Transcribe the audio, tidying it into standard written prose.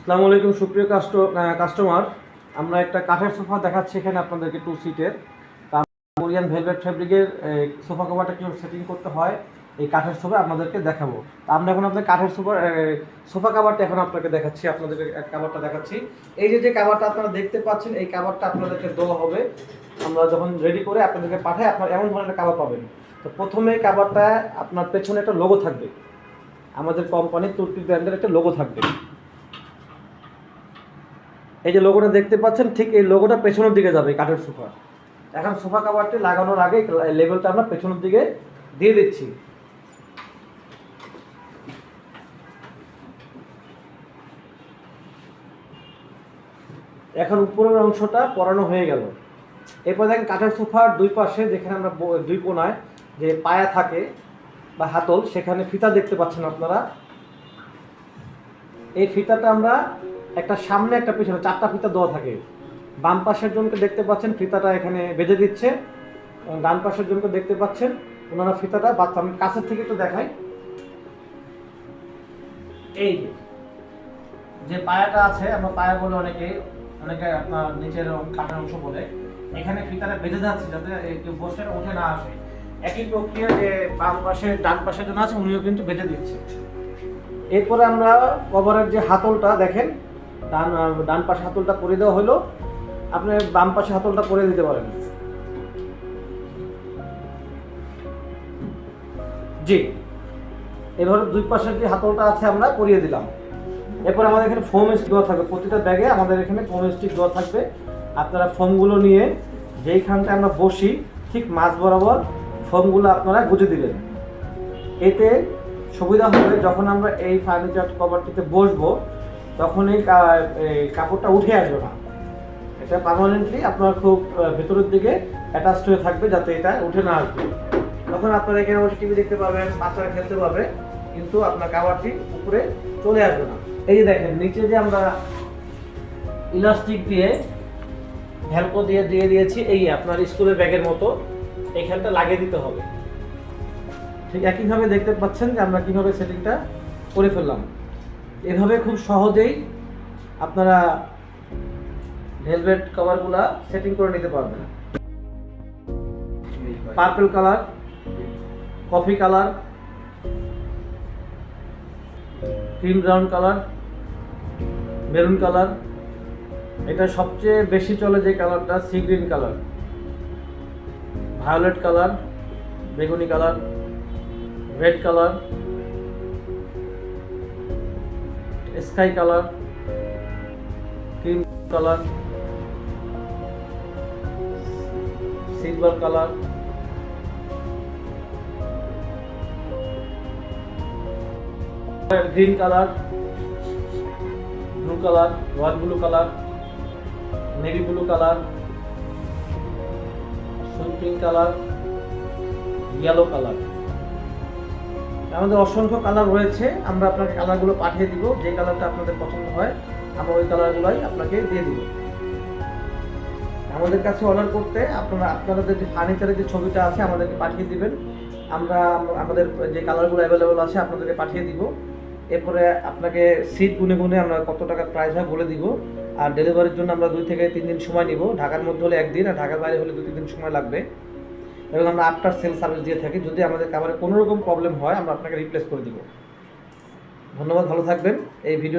আসসালামু আলাইকুম সুপ্রিয় কাস্টমার। আমরা একটা কাঠের সোফা দেখাচ্ছি এখানে আপনাদেরকে 2 সিটের। কোরিয়ান ভেলভেট ফ্যাব্রিকের সোফা কভারটা কীভাবে সেটিং করতে হয় এই কাঠের সোফা আপনাদেরকে দেখাবো। তা আমরা এখন আপনার কাঠের সোফা কাভারটা এখন আপনাকে দেখাচ্ছি, আপনাদেরকে কাভারটা দেখাচ্ছি। এই যে কাভারটা আপনারা দেখতে পাচ্ছেন, এই কাভারটা আপনাদেরকে দেওয়া হবে। আমরা যখন রেডি করে আপনাদেরকে পাঠাই, আপনার এমন ধরনের কাভার পাবেন। তো প্রথমে কাভারটা আপনার পেছনে একটা লোগো থাকবে, আমাদের কোম্পানির তুর্কি ব্র্যান্ডের একটা লোগো থাকবে। এই যে লোগোটা দেখতে পাচ্ছেন, ঠিক এই লোগোটা পেছনের দিকে যাবে কাঠের সোফা। এখন সোফা কাভারটি লাগানোর আগে লেবেলটা আমরা পেছনের দিকে দিয়ে দিচ্ছি। এখন উপরের অংশটা পরানো হয়ে গেল। এরপর দেখেন কাঠের সোফার দুই পাশে, যেখানে আমরা দুই কোণায় যে পায়া থাকে বা হাতল, সেখানে ফিতা দেখতে পাচ্ছেন আপনারা। এই ফিতাটা আমরা একটা সামনে একটা পিছনে 4টা ফিতা দেওয়া থাকে। বাম পাশের জনকে দেখতে পাচ্ছেন ফিতাটা এখানে বেঁধে দিচ্ছে, ডান পাশের জনকে দেখতে পাচ্ছেন ওনারা ফিতাটা বাচ্চা। আমি কাছের থেকে একটু দেখাই। এই যে পায়াটা আছে, আমরা পায়া বলে অনেকে আপনার নিচের কাঠের অংশ বলে, এখানে ফিতাটা বেঁধে যাচ্ছে যাতে কেউ বসে উঠে না আসে। একই প্রক্রিয়া যে বাম পাশে ডান পাশের জন্য আছে, উনিও কিন্তু বেঁধে দিচ্ছে। এরপরে আমরা কভারের যে হাতলটা দেখেন, ডান পাশে হাতলটা পরে দেওয়া হলো, আপনি বাম পাশে হাতলটা পরে দিতে পারেন। জি, এভাবে দুই পাশের যে হাতলটা আছে আমরা পরিয়ে দিলাম। এরপর আমাদের এখানে ফোম স্টিক দেওয়া থাকবে, প্রতিটা ব্যাগে আমাদের এখানে ফোম স্টিক দেওয়া থাকবে। আপনারা ফোমগুলো নিয়ে যেইখানটা আমরা বসি ঠিক মাঝ বরাবর ফোমগুলো আপনারা গুঁজে দিবেন। এতে সুবিধা হবে, যখন আমরা এই ফার্নিচার কভারটিতে বসবো তখন এই কাপড়টা উঠে আসবে না। এটা পার্মানেন্টলি আপনার খুব ভেতরের দিকে অ্যাটাচড হয়ে থাকবে, যাতে এটা উঠে না আসবে। তখন আপনারা এখানে বসে টিভি দেখতে পাবেন, বাচ্চারা খেলতে পারবে, কিন্তু আপনার কাভারটি উপরে চলে আসবে না। এই যে দেখেন নিচে যে আমরা ইলাস্টিক দিয়ে ভ্যালকো দিয়ে দিয়েছি, এই আপনার স্কুলের ব্যাগের মতো এইখানটা লাগিয়ে দিতে হবে। ঠিক একইভাবে দেখতে পাচ্ছেন যে আমরা কিভাবে সেটিংটা করে ফেললাম। এভাবে খুব সহজেই আপনারা ভেলভেট কভারগুলা সেটিং করে নিতে পারবেন। Purple colour, coffee colour, cream brown colour, maroon colour, এটা সবচেয়ে বেশি চলে যে কালারটা sea green colour, violet colour, বেগুনি colour, red colour, sky colour, cream colour, silver colour, green colour, blue colour, royal blue colour, navy blue colour, sweet pink colour, yellow colour. আমাদের অসংখ্য colour রয়েছে, আমরা আপনাকে কালারগুলো পাঠিয়ে দিব। যে কালারটা আপনাদের পছন্দ হয় আমরা ওই কালারগুলোই আপনাকে দিয়ে দিব। আমাদের কাছে অর্ডার করতে আপনাদের যে ফার্নিচারের যে ছবিটা আছে আমাদেরকে পাঠিয়ে দিবেন। আমরা আমাদের যে কালারগুলো অ্যাভেলেবল আছে আপনাদেরকে পাঠিয়ে দিব। এরপরে আপনাকে সিট গুনে গুনে আমরা কত টাকা প্রাইস হয় বলে দিব। আর ডেলিভারির জন্য আমরা 2 থেকে 3 দিন সময় নিব। ঢাকার মধ্যে হলে 1 দিন, আর ঢাকার বাইরে হলে 2-3 দিন সময় লাগবে। এবং আমরা আফটার সেল সার্ভিস দিয়ে থাকি। যদি আমাদের কাভারে কোনো রকম প্রবলেম হয় আমরা আপনাকে রিপ্লেস করে দিব। ধন্যবাদ, ভালো থাকবেন। এই ভিডিও